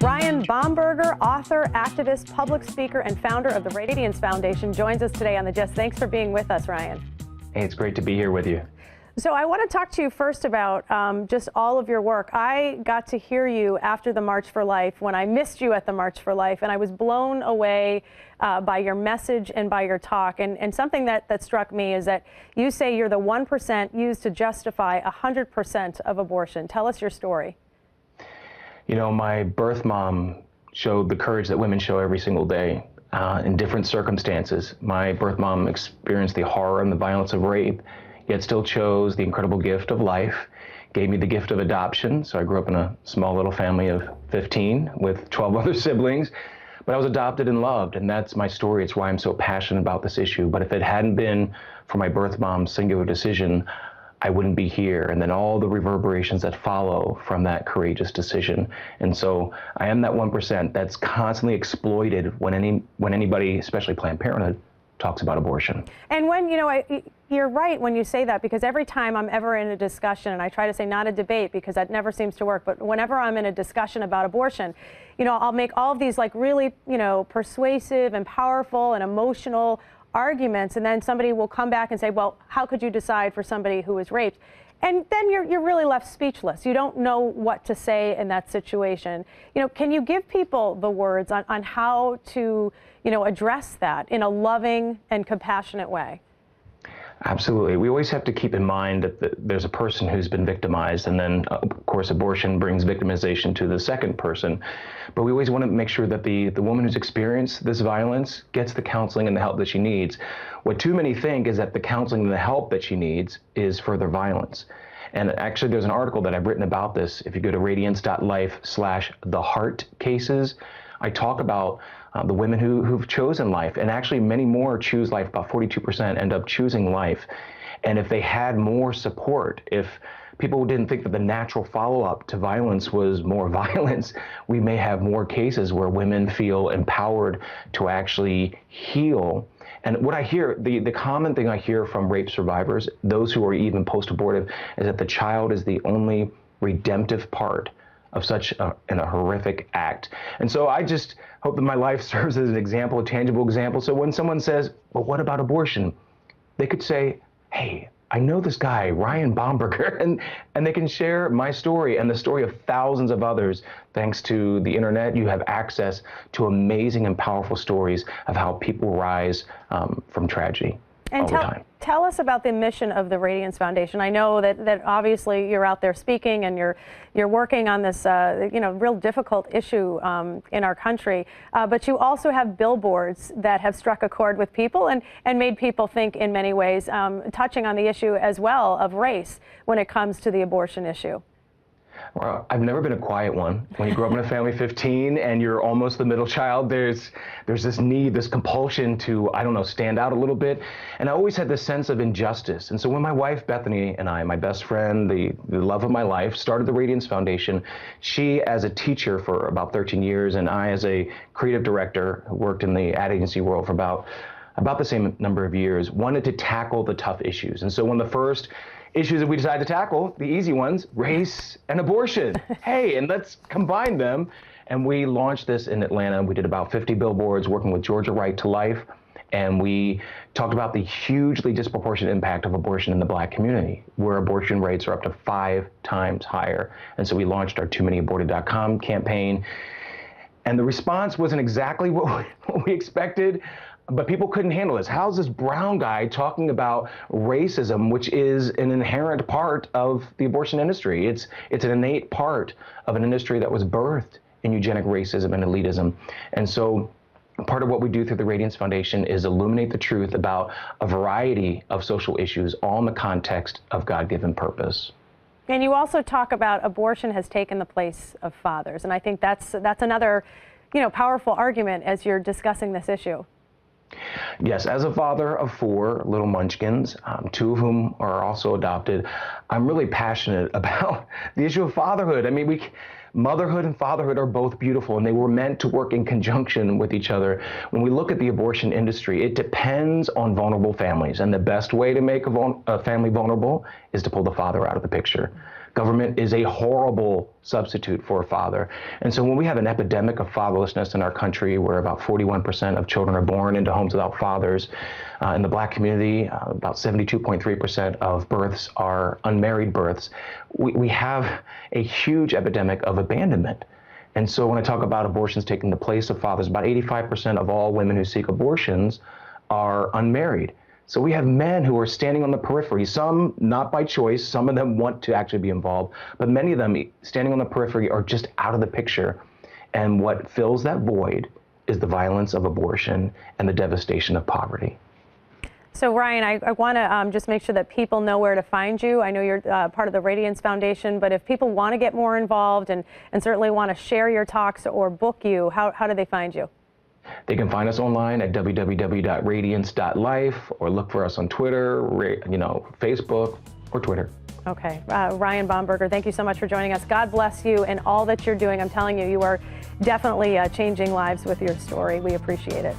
Ryan Bomberger, author, activist, public speaker, and founder of the Radiance Foundation, joins us today on The Gist. Thanks for being with us, Ryan. Hey, it's great to be here with you. So I want to talk to you first about just all of your work. I got to hear you after the March for Life when I missed you at the March for Life, and I was blown away by your message and by your talk. And something that struck me is that you say you're the 1% used to justify 100% of abortion. Tell us your story. You know, my birth mom showed the courage that women show every single day in different circumstances. My birth mom experienced the horror and the violence of rape, yet still chose the incredible gift of life, gave me the gift of adoption. So I grew up in a small little family of 15 with 12 other siblings, but I was adopted and loved, and that's my story. It's why I'm so passionate about this issue. But if it hadn't been for my birth mom's singular decision, I wouldn't be here, and then all the reverberations that follow from that courageous decision. And so I am that 1% that's constantly exploited when anybody, especially Planned Parenthood, talks about abortion. And when, you're right when you say that, because every time I'm ever in a discussion, and I try to say not a debate because that never seems to work, but whenever I'm in a discussion about abortion, I'll make all of these really, persuasive and powerful and emotional arguments, and then somebody will come back and say, well, how could you decide for somebody who was raped? And then you're really left speechless. You don't know what to say in that situation. Can you give people the words on how to, address that in a loving and compassionate way? Absolutely. We always have to keep in mind that there's a person who's been victimized, and then, of course, abortion brings victimization to the second person. But we always want to make sure that the woman who's experienced this violence gets the counseling and the help that she needs. What too many think is that the counseling and the help that she needs is further violence. And actually, there's an article that I've written about this. If you go to radiance.life/theheartcases, I talk about the women who've chosen life, and actually many more choose life. About 42% end up choosing life. And if they had more support, if people didn't think that the natural follow-up to violence was more violence, we may have more cases where women feel empowered to actually heal. And what I hear, the common thing I hear from rape survivors, those who are even post-abortive, is that the child is the only redemptive part of such a horrific act. And so I just hope that my life serves as an example, a tangible example. So when someone says, well, what about abortion? They could say, hey, I know this guy, Ryan Bomberger, and they can share my story and the story of thousands of others. Thanks to the internet, you have access to amazing and powerful stories of how people rise from tragedy. And tell us about the mission of the Radiance Foundation. I know that obviously you're out there speaking and you're working on this real difficult issue in our country, but you also have billboards that have struck a chord with people and made people think in many ways, touching on the issue as well of race when it comes to the abortion issue. Well, I've never been a quiet one. When you grow up in a family of 15 and you're almost the middle child, there's this need, this compulsion to, stand out a little bit. And I always had this sense of injustice. And so when my wife, Bethany, and I, my best friend, the love of my life, started the Radiance Foundation, she as a teacher for about 13 years, and I as a creative director who worked in the ad agency world for about the same number of years, wanted to tackle the tough issues. And so one of the first issues that we decided to tackle, the easy ones, race and abortion. Hey, and let's combine them. And we launched this in Atlanta. We did about 50 billboards working with Georgia Right to Life. And we talked about the hugely disproportionate impact of abortion in the Black community, where abortion rates are up to 5 times higher. And so we launched our TooManyAborted.com campaign. And the response wasn't exactly what we expected, but people couldn't handle this. How's this brown guy talking about racism, which is an inherent part of the abortion industry? It's an innate part of an industry that was birthed in eugenic racism and elitism. And so part of what we do through the Radiance Foundation is illuminate the truth about a variety of social issues, all in the context of God-given purpose. And you also talk about abortion has taken the place of fathers. And I think that's another, powerful argument as you're discussing this issue. Yes, as a father of 4 little munchkins, 2 of whom are also adopted, I'm really passionate about the issue of fatherhood. I mean, motherhood and fatherhood are both beautiful, and they were meant to work in conjunction with each other. When we look at the abortion industry, it depends on vulnerable families, and the best way to make a family vulnerable is to pull the father out of the picture. Government is a horrible substitute for a father. And so when we have an epidemic of fatherlessness in our country, where about 41% of children are born into homes without fathers, in the Black community, about 72.3% of births are unmarried births, we have a huge epidemic of abandonment. And so when I talk about abortions taking the place of fathers, about 85% of all women who seek abortions are unmarried. So we have men who are standing on the periphery, some not by choice, some of them want to actually be involved, but many of them standing on the periphery are just out of the picture. And what fills that void is the violence of abortion and the devastation of poverty. So Ryan, I want to just make sure that people know where to find you. I know you're part of the Radiance Foundation, but if people want to get more involved and certainly want to share your talks or book you, how do they find you? They can find us online at www.radiance.life, or look for us on Twitter, Facebook, or Twitter. Okay. Ryan Bomberger, thank you so much for joining us. God bless you and all that you're doing. I'm telling you, you are definitely changing lives with your story. We appreciate it.